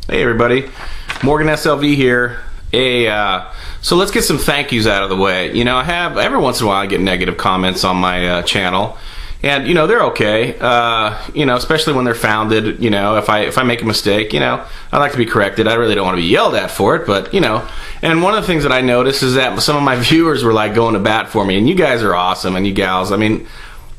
Hey everybody, Morgan SLV here. So let's get some thank yous out of the way. You know, every once in a while I get negative comments on my channel, and you know they're okay. You know, especially when they're founded. You know, if I make a mistake, you know, I like to be corrected. I really don't want to be yelled at for it, but you know. And one of the things that I noticed is that some of my viewers were like going to bat for me, and you guys are awesome, and you gals. I mean,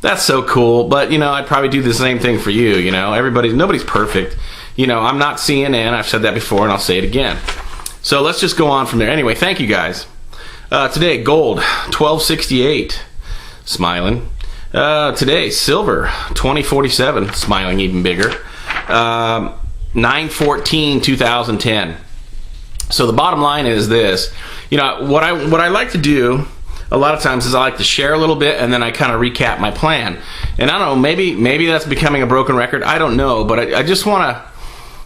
that's so cool. But you know, I'd probably do the same thing for you. You know, nobody's perfect. You know, I'm not CNN. I've said that before, and I'll say it again. So let's just go on from there. Anyway, thank you guys. Today, gold, 1268, smiling. Today, silver, 2047, smiling even bigger. 9/14, 2010. So the bottom line is this. You know, what I like to do a lot of times is I like to share a little bit, and then I kind of recap my plan. And I don't know, maybe that's becoming a broken record. I don't know, but I just want to.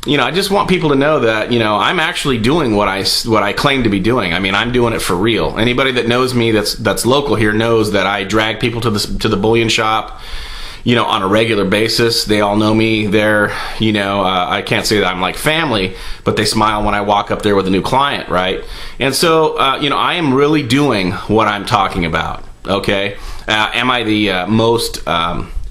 You know, I just want people to know that, you know, I'm actually doing what I claim to be doing. I mean, I'm doing it for real. Anybody that knows me that's local here knows that I drag people to the bullion shop, you know, on a regular basis. They all know me. They're, you know, I can't say that I'm like family, but they smile when I walk up there with a new client, right? And so, you know, I am really doing what I'm talking about, okay? Am I the most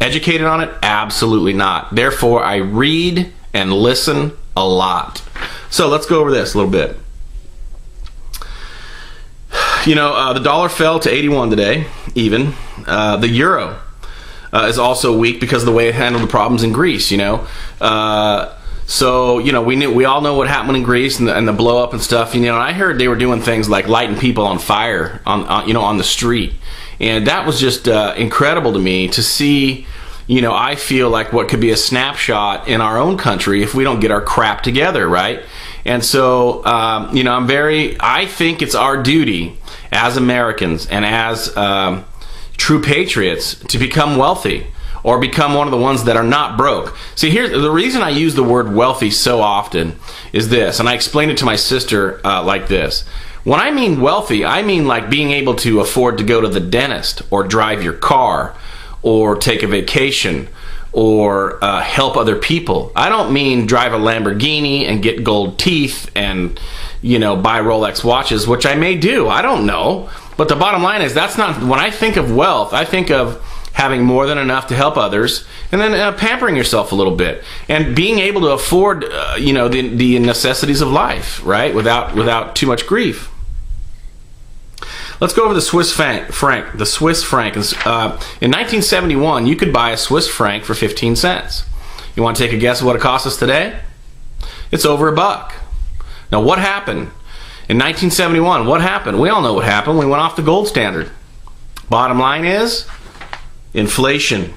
educated on it? Absolutely not. Therefore, I read and listen a lot. So let's go over this a little bit. You know, the dollar fell to 81 today, even. The euro is also weak because of the way it handled the problems in Greece, you know. So, you know, we all know what happened in Greece and the blow up and stuff. You know, and I heard they were doing things like lighting people on fire on the street. And that was just incredible to me to see. You know, I feel like what could be a snapshot in our own country if we don't get our crap together, right? And so, you know, I think it's our duty as Americans and as true patriots to become wealthy or become one of the ones that are not broke. See, here's the reason I use the word wealthy so often is this, and I explained it to my sister like this. When I mean wealthy, I mean like being able to afford to go to the dentist or drive your car or take a vacation, or help other people. I don't mean drive a Lamborghini and get gold teeth and, you know, buy Rolex watches, which I may do. I don't know. But the bottom line is that's not, when I think of wealth, I think of having more than enough to help others, and then pampering yourself a little bit, and being able to afford, you know, the necessities of life, right, without too much grief. Let's go over the Swiss franc. The Swiss franc. In 1971, you could buy a Swiss franc for 15 cents. You want to take a guess of what it costs us today? It's over $1. Now, what happened? In 1971, what happened? We all know what happened. We went off the gold standard. Bottom line is inflation.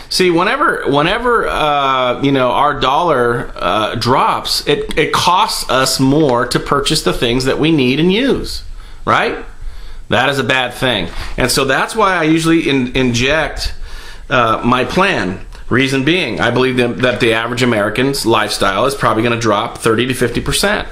See, whenever you know, our dollar drops, it costs us more to purchase the things that we need and use, right? That is a bad thing. And so that's why I usually inject my plan. Reason being, I believe that the average American's lifestyle is probably going to drop 30 to 50%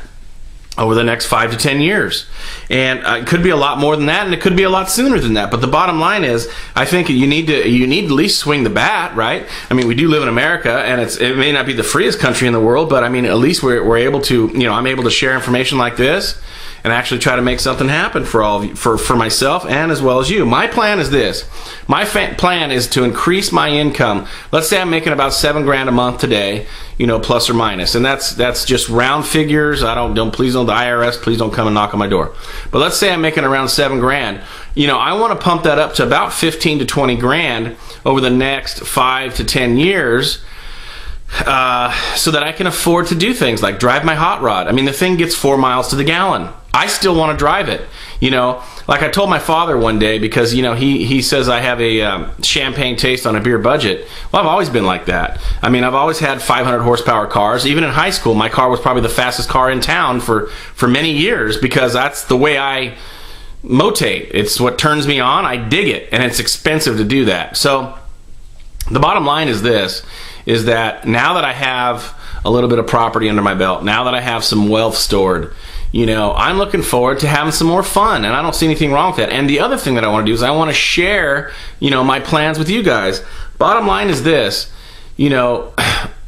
over the next 5 to 10 years. And it could be a lot more than that, and it could be a lot sooner than that. But the bottom line is, I think you need to at least swing the bat, right? I mean, we do live in America, and it may not be the freest country in the world, but I mean, at least we're able to, you know, I'm able to share information like this and actually try to make something happen for all of you, for myself and as well as you. My plan is this. My plan is to increase my income. Let's say I'm making about $7,000 a month today, you know, plus or minus, and that's just round figures. Please don't, the IRS, please don't come and knock on my door. But let's say I'm making around $7,000. You know, I want to pump that up to about 15 to 20 grand over the next 5 to 10 years. So that I can afford to do things like drive my hot rod. I mean, the thing gets 4 miles to the gallon. I still want to drive it. You know, like I told my father one day, because, you know, he says I have a champagne taste on a beer budget. Well, I've always been like that. I mean, I've always had 500 horsepower cars. Even in high school, my car was probably the fastest car in town for many years, because that's the way I motate. It's what turns me on. I dig it, and it's expensive to do that. So the bottom line is this, is that now that I have a little bit of property under my belt, now that I have some wealth stored, you know, I'm looking forward to having some more fun, and I don't see anything wrong with that. And the other thing that I want to do is I want to share, you know, my plans with you guys. Bottom line is this, you know,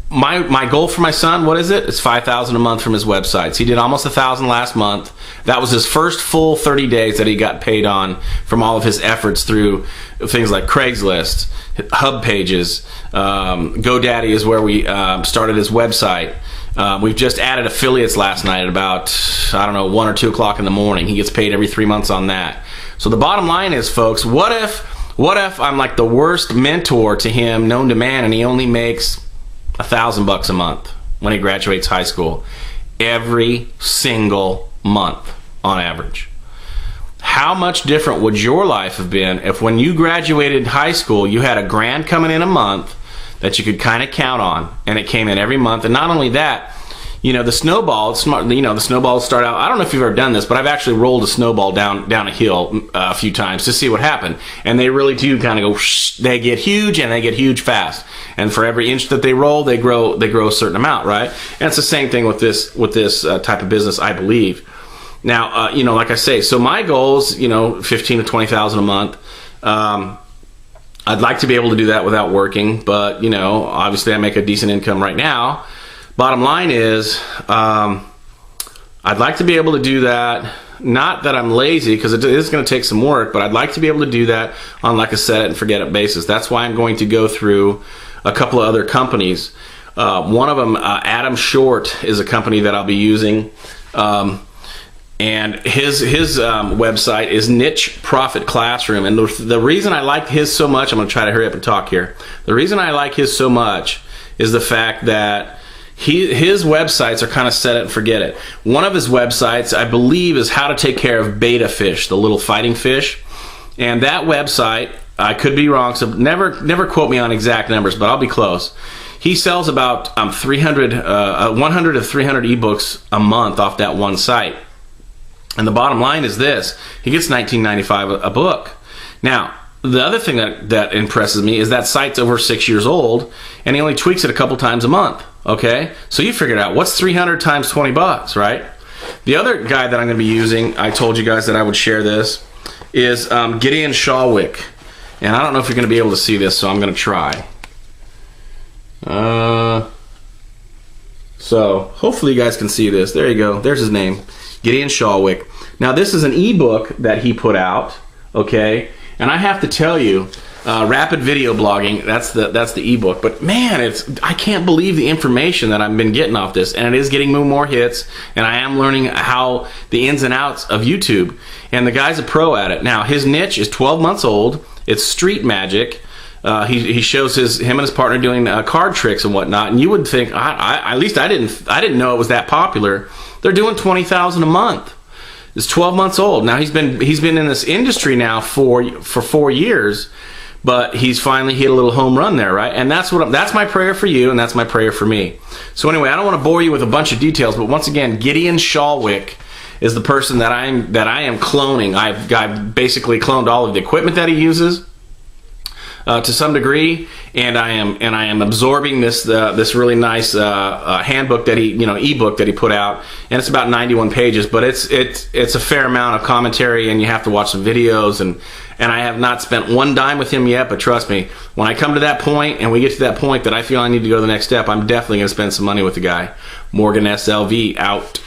my goal for my son, what is it? It's $5,000 a month from his websites. He did almost $1,000 last month. That was his first full 30 days that he got paid on from all of his efforts through things like Craigslist, Hub Pages, GoDaddy is where we started his website. We've just added affiliates last night at about, 1 or 2 o'clock in the morning. He gets paid every 3 months on that. So the bottom line is, folks, what if I'm like the worst mentor to him known to man, and he only makes $1,000 a month when he graduates high school, every single month on average? How much different would your life have been if when you graduated high school you had $1,000 coming in a month that you could kind of count on, and it came in every month? And not only that, the snowball, the snowballs start out, I don't know if you've ever done this, but I've actually rolled a snowball down a hill a few times to see what happened. And they really do kind of go, they get huge, and they get huge fast. And for every inch that they roll, they grow a certain amount, right? And it's the same thing with this type of business, I believe. Now, like I say, so my goals, $15,000 to $20,000 a month. I'd like to be able to do that without working, but obviously I make a decent income right now. Bottom line is, I'd like to be able to do that. Not that I'm lazy, because it is going to take some work, but I'd like to be able to do that on like a set it and forget it basis. That's why I'm going to go through a couple of other companies. One of them, Adam Short, is a company that I'll be using. And his website is Niche Profit Classroom. And the reason I like his so much, I'm going to try to hurry up and talk here. The reason I like his so much is the fact that his websites are kind of set it and forget it. One of his websites, I believe, is how to take care of betta fish, the little fighting fish. And that website, I could be wrong, so never quote me on exact numbers, but I'll be close. He sells about 100 to 300 ebooks a month off that one site. And the bottom line is this: he gets $19.95 a book. Now, the other thing that impresses me is that site's over 6 years old, and he only tweaks it a couple times a month. Okay, so you figured out what's 300 times $20, right? The other guy that I'm going to be using, I told you guys that I would share this, is Gideon Shawwick. And I don't know if you're going to be able to see this, so I'm going to try. So hopefully you guys can see this. There you go. There's his name, Gideon Shawwick. Now this is an ebook that he put out. Okay, and I have to tell you, rapid video blogging, that's the ebook. But man, I can't believe the information that I've been getting off this, and it is getting more hits, and I am learning how the ins and outs of YouTube. And the guy's a pro at it. Now his niche is 12 months old. It's street magic. He shows him and his partner doing card tricks and whatnot. And you would think, at least I didn't know it was that popular. They're doing $20,000 a month. It's 12 months old. Now he's been in this industry now for 4 years. But he's finally hit a little home run there, right? And that's my prayer for you, and that's my prayer for me. So anyway, I don't want to bore you with a bunch of details, but once again, Gideon Shawwick is the person that I am cloning. I've basically cloned all of the equipment that he uses to some degree, and I am absorbing this really nice handbook that he ebook that he put out, and it's about 91 pages, but it's a fair amount of commentary, and you have to watch some videos, and I have not spent one dime with him yet, but trust me, when I come to that point and we get to that point that I feel I need to go to the next step, I'm definitely going to spend some money with the guy. Morgan SLV out.